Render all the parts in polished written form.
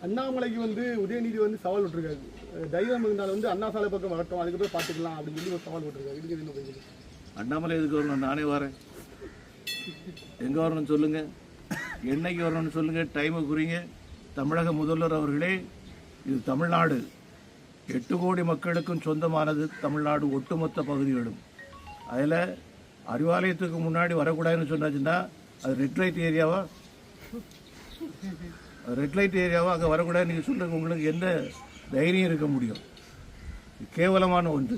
அண்ணாமலைக்கு உதயநிதி சவால் விட்டுருக்காரு. தைரியம் இருந்தாலும் அண்ணா சாலை பக்கம் வரட்டும், அதுக்கப்புறம் பார்த்துக்கலாம் அப்படின்னு சொல்லி ஒரு சவால் விட்டுருக்காரு. இதுக்கு என்ன பதில்? அண்ணாமலை எதுக்கு வரணும்? நானே வரேன். எங்கே வரணும்னு சொல்லுங்க, என்னைக்கு வரணும்னு சொல்லுங்க, டைமை குறிங்க. தமிழக முதல்வர் அவர்களே, இது தமிழ்நாடு 8 கோடி மக்களுக்கும் சொந்தமானது. தமிழ்நாடு ஒட்டுமொத்த பகுதிகளும். அதில் அறிவாலயத்துக்கு முன்னாடி வரக்கூடாதுன்னு சொன்னாச்சுன்னா அது ரெட் லைட் ஏரியாவா? அங்கே வரக்கூடாது நீங்கள் சொல்லுங்கள். உங்களுக்கு என்ன தைரியம் இருக்க முடியும்? கேவலமான ஒன்று.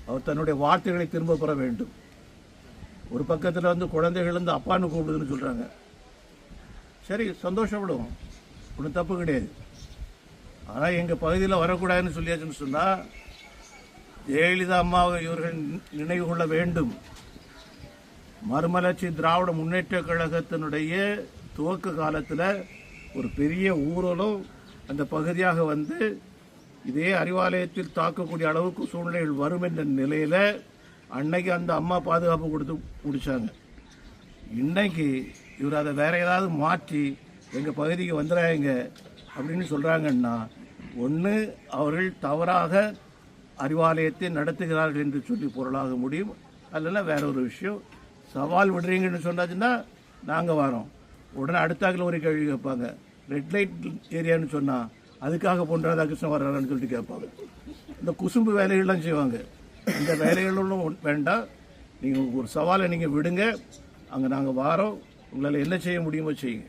அவர் தன்னுடைய வார்த்தைகளை திரும்ப பெற வேண்டும். ஒரு பக்கத்தில் குழந்தைகள் அப்பான்னு கூப்பிடுதுன்னு சொல்கிறாங்க. சரி, சந்தோஷப்படுவோம், ஒன்றும் தப்பு கிடையாது. ஆனால் எங்கள் பகுதியில் வரக்கூடாதுன்னு சொல்லியாச்சுன்னு சொன்னால் ஜெயலலிதா அம்மாவை இவர்கள் நினைவு கொள்ள வேண்டும். மறுமலர்ச்சி திராவிட முன்னேற்ற கழகத்தினுடைய துவக்க காலத்தில் ஒரு பெரிய ஊழலும் அந்த பகுதியாக இதே அறிவாலயத்தில் தாக்கக்கூடிய அளவுக்கு சூழ்நிலைகள் வரும் என்ற நிலையில் அன்னைக்கு அந்த அம்மா பாதுகாப்பு கொடுத்து முடிச்சாங்க. இன்னைக்கு இவர் அதை வேற ஏதாவது மாற்றி எங்கள் பகுதிக்கு வந்துடாங்க அப்படின்னு சொல்கிறாங்கன்னா, ஒன்று அவர்கள் தவறாக அறிவாலயத்தை நடத்துகிறார்கள் என்று சொல்லி பொருளாக முடியும். அல்லனா வேற ஒரு விஷயம். சவால் விடுறீங்கன்னு சொன்னாச்சுன்னா நாங்கள் வரோம். உடனே அடுத்தாக்கில் ஒரு கேள்வி கேட்பாங்க, ரெட் லைட் ஏரியான்னு சொன்னால் அதுக்காக பொன் ராதாகிருஷ்ணன் வர்றாருன்னு சொல்லிட்டு கேட்பாங்க. இந்த குசும்பு வேலைகள்லாம் செய்வாங்க. இந்த வேலைகளும் வேண்டாம். நீங்கள் ஒரு சவாலை நீங்கள் விடுங்க, அங்கே நாங்கள் வாரோம். உங்களால் என்ன செய்ய முடியுமோ செய்யுங்க.